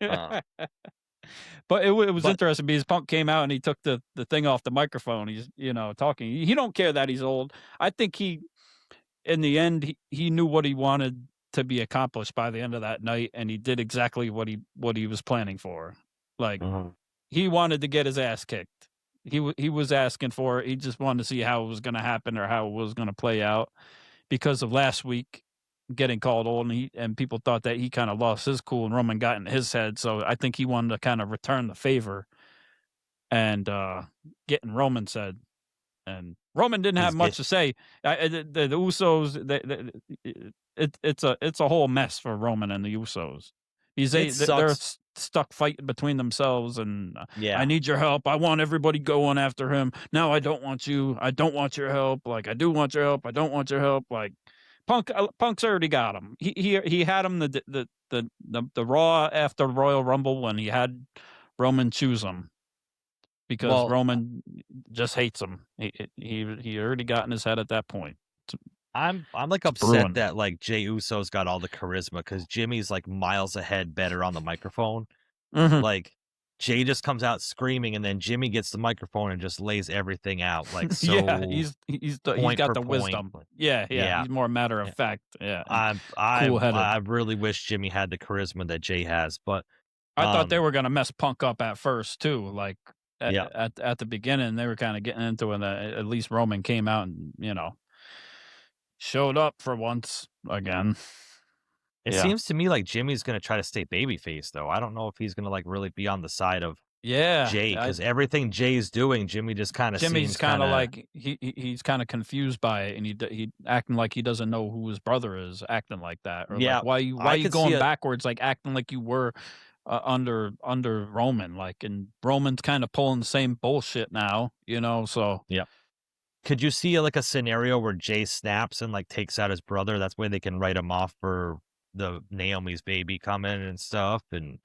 But it was interesting because Punk came out and he took the thing off the microphone. He's talking. He don't care that he's old. I think in the end he knew what he wanted to be accomplished by the end of that night, and he did exactly what he was planning for. Like he wanted to get his ass kicked. He was asking for it. He just wanted to see how it was going to happen or how it was going to play out because of last week getting called old, and people thought that he kind of lost his cool and Roman got in his head. So I think he wanted to kind of return the favor and get in Roman's head. And Roman didn't have much to say. The Usos, it's a whole mess for Roman and the Usos. They're stuck fighting between themselves, and I need your help. I want everybody going after him. Now I don't want you. I don't want your help. Like I do want your help. I don't want your help. Like Punk's already got him. He had him the Raw after Royal Rumble when he had Roman choose him. Because Roman just hates him. He already got in his head at that point. I'm like upset that like Jey Uso's got all the charisma because Jimmy's like miles ahead better on the microphone. Mm-hmm. Like Jey just comes out screaming and then Jimmy gets the microphone and just lays everything out. Like so yeah, he's got the wisdom. Yeah. He's more matter of fact. Yeah. I really wish Jimmy had the charisma that Jey has, but I thought they were gonna mess Punk up at first too. Like Yeah. At the beginning, they were kind of getting into it. At least Roman came out and, showed up for once again. It seems to me like Jimmy's going to try to stay babyface, though. I don't know if he's going to like really be on the side of Jey, because everything Jay's doing, Jimmy just kind of Jimmy's kind of like he's kind of confused by it, and he acting like he doesn't know who his brother is, acting like that. Or like, why are you going backwards, like acting like you were under Roman, like, and Roman's kind of pulling the same bullshit now, so yeah. Could you see like a scenario where Jey snaps and like takes out his brother? That's where they can write him off for the Naomi's baby coming and stuff. And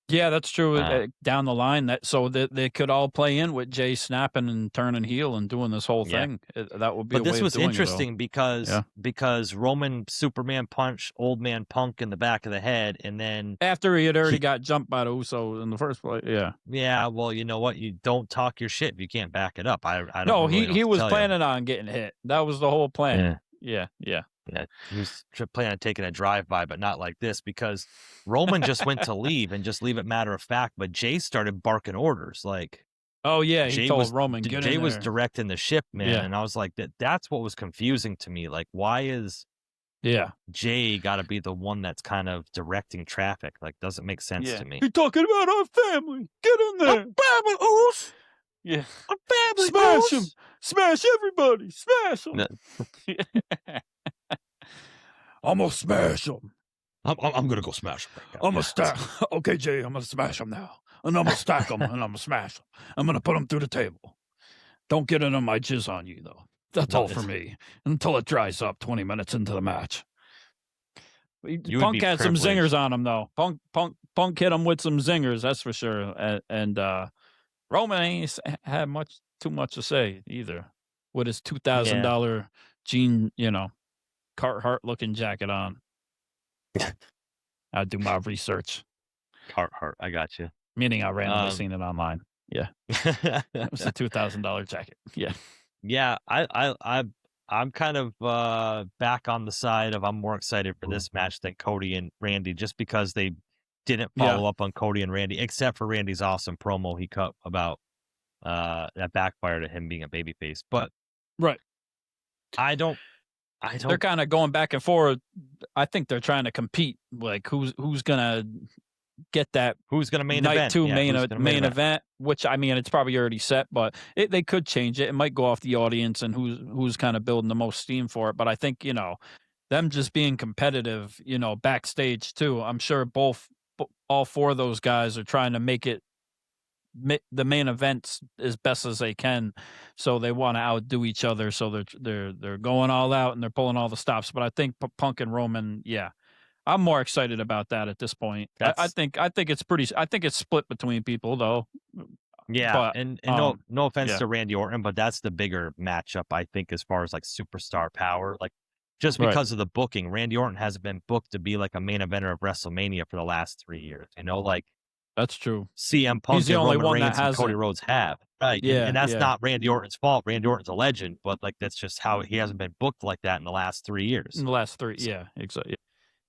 yeah, that's true. Down the line, so that they could all play in with Jey snapping and turning heel and doing this whole thing. That would be. But this was interesting because Roman Superman punch old man Punk in the back of the head, and then after he had already got jumped by the Usos in the first place. Yeah. Well, you know what? You don't talk your shit if you can't back it up. I don't. No, he was planning on getting hit. That was the whole plan. Yeah. Yeah, he was planning on taking a drive-by, but not like this, because Roman just went to leave and just leave it matter of fact, but Jey started barking orders. Like, oh, yeah, he told Roman, get in there. Jey was directing the ship, man, and I was like, that's what was confusing to me. Like, why is Jey got to be the one that's kind of directing traffic? Like, doesn't make sense to me. You're talking about our family. Get in there. Family, Oos. Yeah. Our family, Smash him. Smash everybody. Smash them. No. I'm gonna smash him. I'm gonna go smash him. I'm gonna stack. Okay, Jey, I'm gonna smash him now, and I'm gonna stack him, and I'm gonna smash him. I'm gonna put him through the table. Don't get any of my jizz on you, though. That's all for me until it dries up 20 minutes into the match. Punk had some zingers on him, though. Punk hit him with some zingers, that's for sure. And Roman ain't had too much to say either, with his $2,000 jean, Carhartt looking jacket on. I do my research. Carhartt, I got you. Meaning I randomly seen it online. Yeah. It was a $2,000 jacket. Yeah. Yeah, I'm kind of back on the side of I'm more excited for this match than Cody and Randy, just because they didn't follow up on Cody and Randy, except for Randy's awesome promo he cut about that backfired to him being a babyface. But right, I don't. They're kind of going back and forth. I think they're trying to compete. Like who's gonna get that? Who's gonna main night event? two Yeah, main event? Which I mean, it's probably already set, but they could change it. It might go off the audience and who's kind of building the most steam for it. But I think them just being competitive, backstage too. I'm sure all four of those guys are trying to make it the main events as best as they can, so they want to outdo each other. So they're going all out and they're pulling all the stops. But I think Punk and Roman, I'm more excited about that at this point. I think it's pretty. I think it's split between people though. Yeah, but, and no offense to Randy Orton, but that's the bigger matchup, I think, as far as like superstar power. Like just because of the booking, Randy Orton hasn't been booked to be like a main eventer of WrestleMania for the last 3 years. Like. That's true. CM Punk He's the and only Roman one Reigns that and Cody Rhodes have. Right. Yeah, and that's not Randy Orton's fault. Randy Orton's a legend, but like that's just how he hasn't been booked like that in the last 3 years. In the last 3, yeah, exactly.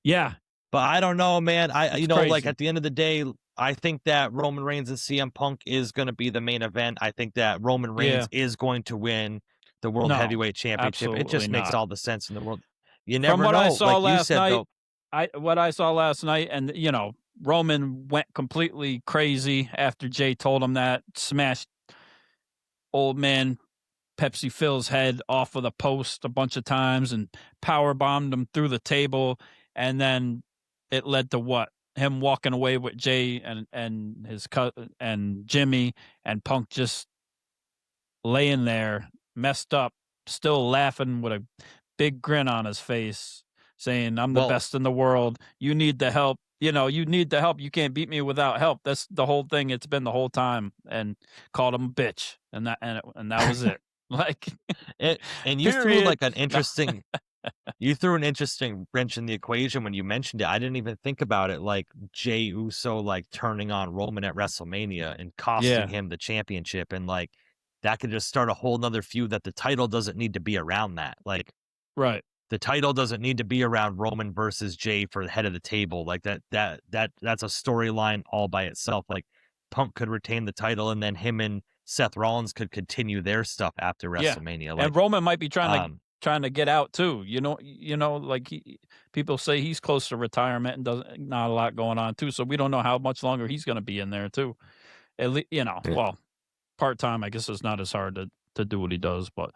Yeah. But I don't know, man. Crazy. Like at the end of the day, I think that Roman Reigns and CM Punk is going to be the main event. I think that Roman Reigns is going to win the World Heavyweight Championship. It just makes all the sense in the world. You never know. From what I saw like last night, what I saw last night, and Roman went completely crazy after Jay told him that, smashed old man Pepsi Phil's head off of the post a bunch of times and power bombed him through the table, and then it led to what? Him walking away with Jay and his cousin and Jimmy, and Punk just laying there messed up, still laughing with a big grin on his face, saying, "I'm the best in the world. You need the help. You need the help. You can't beat me without help." That's the whole thing. It's been the whole time, and called him a bitch, and that was it. Like and you threw like an interesting, you threw an interesting wrench in the equation when you mentioned it. I didn't even think about it. Like Jey Uso, like turning on Roman at WrestleMania and costing him the championship, and like that could just start a whole nother feud that the title doesn't need to be around that. Like, right. The title doesn't need to be around Roman versus Jay for the head of the table. Like that's a storyline all by itself. Like Punk could retain the title, and then him and Seth Rollins could continue their stuff after WrestleMania. Like, and Roman might be trying to get out too. Like people say he's close to retirement and doesn't not a lot going on too. So we don't know how much longer he's going to be in there too. At least, well, part time. I guess it's not as hard to do what he does, but.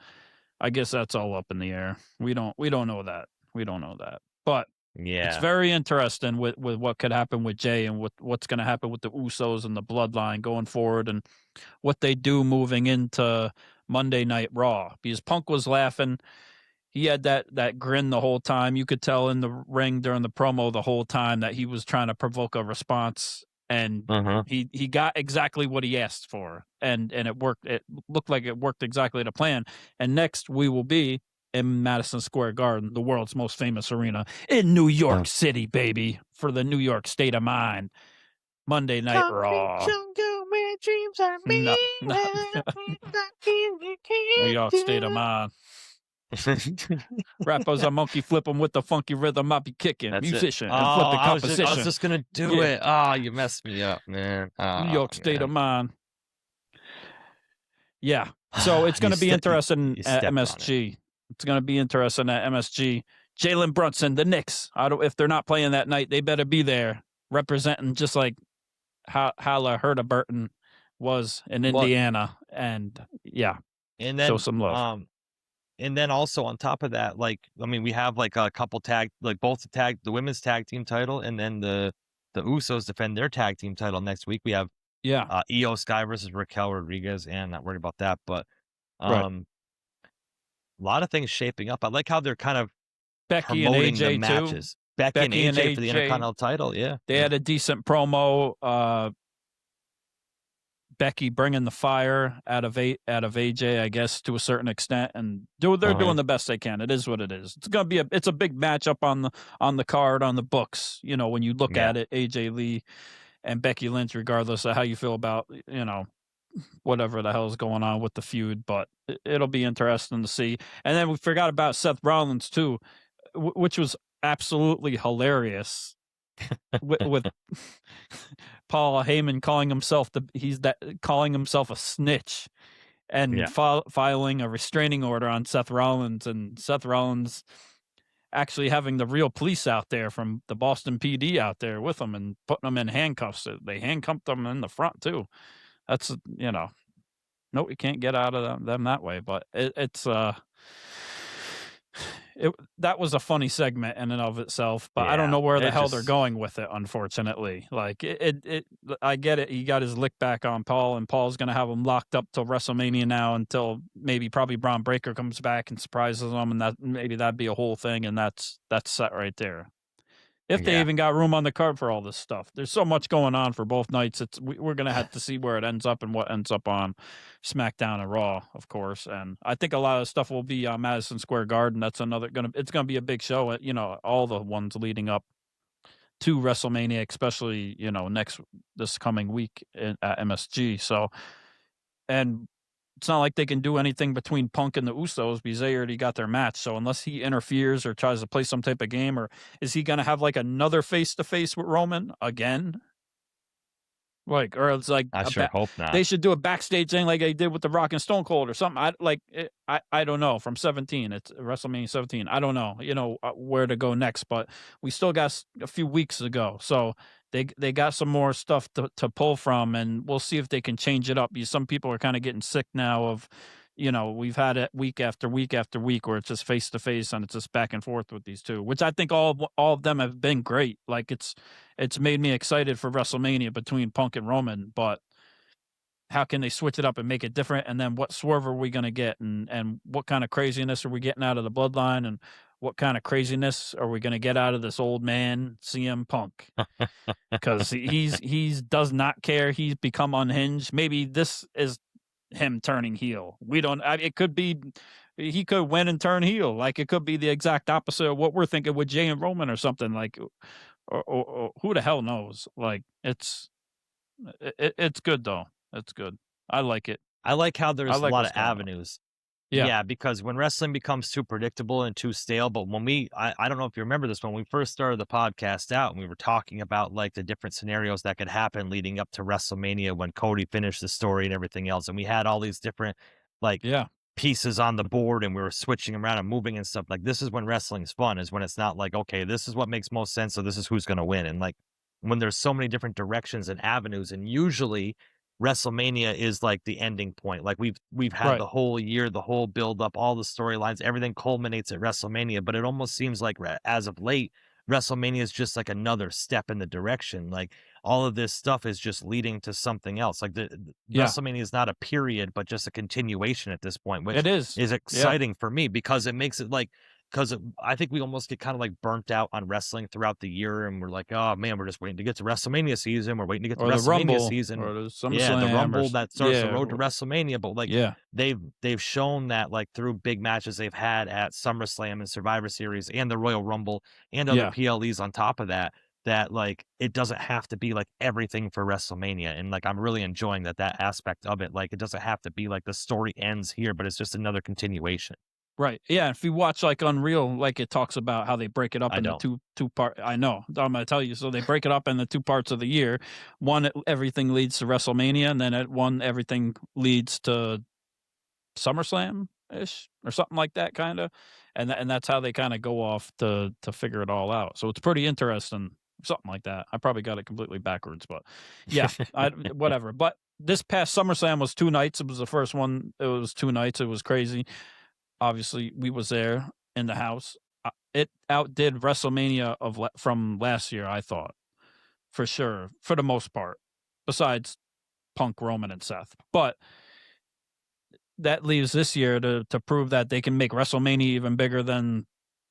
I guess that's all up in the air. We don't know that. But it's very interesting with what could happen with Jay and what's going to happen with the Usos and the Bloodline going forward, and what they do moving into Monday Night Raw. Because Punk was laughing. He had that grin the whole time. You could tell in the ring during the promo the whole time that he was trying to provoke a response. And he got exactly what he asked for, and it worked. It looked like it worked exactly to plan. And next we will be in Madison Square Garden, the world's most famous arena in New York City, baby, for the New York State of Mind. Monday Night Raw. New York State of Mind. Rappers are monkey flip 'em with the funky rhythm. I be kicking. That's musician it. and flipping composition. I was just gonna do it. Oh, you messed me up, man. New York State of Mind. Yeah. So it's going to be interesting at MSG. It's going to be interesting at MSG. Jalen Brunson, the Knicks. If they're not playing that night, they better be there representing, just like Hala Burton was in Indiana. And and then show some love. And then also on top of that, we have like a couple both the women's tag team title, and then the Usos defend their tag team title next week. We have Io Sky versus Raquel Rodriguez, and not worried about that, but a lot of things shaping up. I like how they're kind of Becky and promoting AJ the matches. too. Becky and AJ for the Intercontinental title. Yeah, they had a decent promo. Becky bringing the fire out of AJ, I guess, to a certain extent, and they're doing the best they can. It is what it is. It's gonna be it's a big matchup on the card, on the books. When you look at it, AJ Lee and Becky Lynch, regardless of how you feel about whatever the hell is going on with the feud, but it'll be interesting to see. And then we forgot about Seth Rollins too, which was absolutely hilarious with Paul Heyman calling himself calling himself a snitch and filing a restraining order on Seth Rollins, and Seth Rollins actually having the real police out there from the Boston PD out there with him and putting them in handcuffs. They handcuffed them in the front too. That's, no, you can't get out of them that way. But that was a funny segment in and of itself, but I don't know where the hell they're going with it, unfortunately. Like I get it. He got his lick back on Paul, and Paul's going to have him locked up till WrestleMania now until probably Braun Breaker comes back and surprises him, and that'd be a whole thing, and that's set right there. If they even got room on the card for all this stuff. There's so much going on for both nights. We're going to have to see where it ends up and what ends up on SmackDown and Raw, of course. And I think a lot of stuff will be on Madison Square Garden. That's it's going to be a big show. All the ones leading up to WrestleMania, especially, this coming week at MSG. So, and it's not like they can do anything between Punk and the Usos because they already got their match. So unless he interferes or tries to play some type of game, or is he going to have like another face-to-face with Roman again? Or it's like I sure hope not. They should do a backstage thing like they did with The Rock and Stone Cold or something. I don't know. From 17, it's WrestleMania 17. I don't know, where to go next, but we still got a few weeks to go. So they got some more stuff to pull from, and we'll see if they can change it up. Because some people are kind of getting sick now of, we've had it week after week after week where it's just face to face and it's just back and forth with these two, which I think all of them have been great. Like it's made me excited for WrestleMania between Punk and Roman, but how can they switch it up and make it different? And then what swerve are we going to get? And what kind of craziness are we getting out of the Bloodline? And what kind of craziness are we going to get out of this old man, CM Punk? Because he's does not care. He's become unhinged. Maybe this is him turning heel. We don't. It could be he could win and turn heel. Like it could be the exact opposite of what we're thinking with Jay and Roman or something. Like, or who the hell knows? Like it's good though. It's good. I like it. I like how there's a lot of avenues. Yeah, because when wrestling becomes too predictable and too stale, but when I don't know if you remember this, when we first started the podcast out and we were talking about like the different scenarios that could happen leading up to WrestleMania when Cody finished the story and everything else. And we had all these different pieces on the board and we were switching around and moving and stuff. Like this is when wrestling's fun, is when it's not like, okay, this is what makes most sense. So this is who's going to win. And like when there's so many different directions and avenues, and usually WrestleMania is like the ending point. Like we've had the whole year, the whole build up, all the storylines, everything culminates at WrestleMania. But it almost seems like as of late, WrestleMania is just like another step in the direction. Like all of this stuff is just leading to something else. Like WrestleMania is not a period, but just a continuation at this point, which is exciting for me because it makes it like, because I think we almost get kind of like burnt out on wrestling throughout the year, and we're like, oh man, we're just waiting to get to WrestleMania season. We're waiting to get to WrestleMania Rumble, season, or the Rumble that starts the road to WrestleMania. But like, they've shown that like through big matches they've had at SummerSlam and Survivor Series and the Royal Rumble and other PLEs on top of that, that like it doesn't have to be like everything for WrestleMania. And like I'm really enjoying that aspect of it. Like it doesn't have to be like the story ends here, but it's just another continuation. Right. Yeah. If you watch like Unreal, like it talks about how they break it up into two part. I know. I'm going to tell you. So they break it up into two parts of the year. One, everything leads to WrestleMania, and then at one, everything leads to SummerSlam ish or something like that, kind of. And that's how they kind of go off to figure it all out. So it's pretty interesting. Something like that. I probably got it completely backwards, but yeah, whatever. But this past SummerSlam was 2 nights. It was the first one. It was 2 nights. It was crazy. Obviously, we was there in the house. It outdid WrestleMania from last year, I thought, for sure, for the most part, besides Punk, Roman, and Seth. But that leaves this year to prove that they can make WrestleMania even bigger than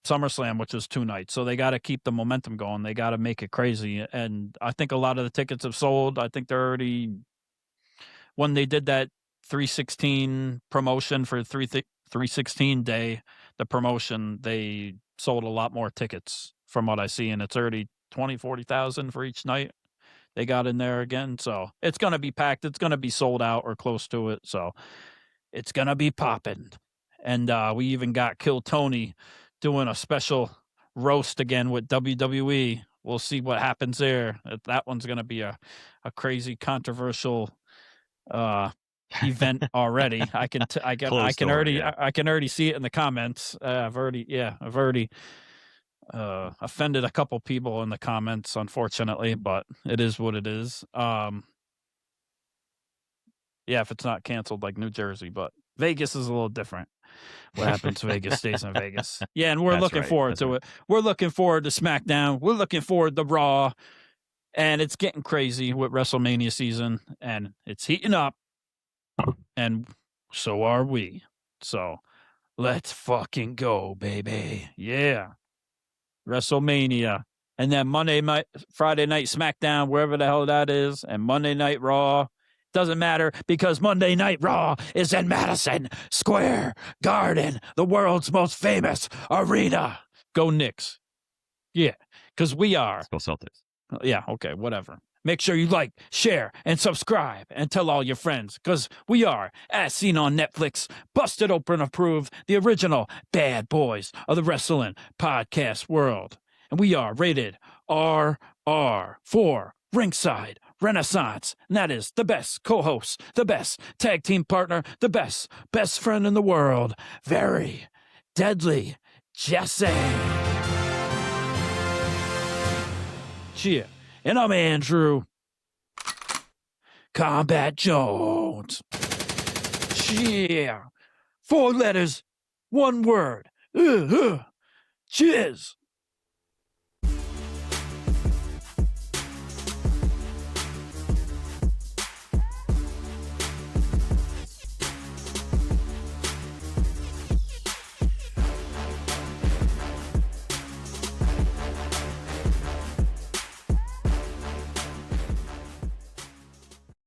SummerSlam, which was 2 nights. So they got to keep the momentum going. They got to make it crazy. And I think a lot of the tickets have sold. I think they're already, when they did that 316 promotion for 316 day, the promotion, they sold a lot more tickets from what I see, and it's already 40,000 for each night they got in there again. So it's going to be packed. It's going to be sold out or close to it. So it's going to be popping. And we even got Kill Tony doing a special roast again with WWE. We'll see what happens there. That one's going to be a crazy controversial event already. I can already see it in the comments. I've already offended a couple people in the comments, unfortunately, but it is what it is. If it's not canceled like New Jersey, but Vegas is a little different. What happens to Vegas stays in Vegas. Yeah, and we're looking forward to it. We're looking forward to SmackDown. We're looking forward to Raw. And it's getting crazy with WrestleMania season, and it's heating up. And so are we. So let's fucking go, baby. Yeah. WrestleMania. And then Friday night SmackDown, wherever the hell that is, and Monday Night Raw. Doesn't matter because Monday Night Raw is in Madison Square Garden, the world's most famous arena. Go Knicks. Yeah, because we are. Let's go Celtics. Yeah, okay, whatever. Make sure you like, share, and subscribe, and tell all your friends, because we are, as seen on Netflix, Busted Open Approved, the original bad boys of the wrestling podcast world. And we are rated RR for Ringside Renaissance, and that is the best co-host, the best tag team partner, the best friend in the world, very deadly Jesse. Cheer. And I'm Andrew Kombat Jones. Cheer. 4 letters, 1 word. Cheers.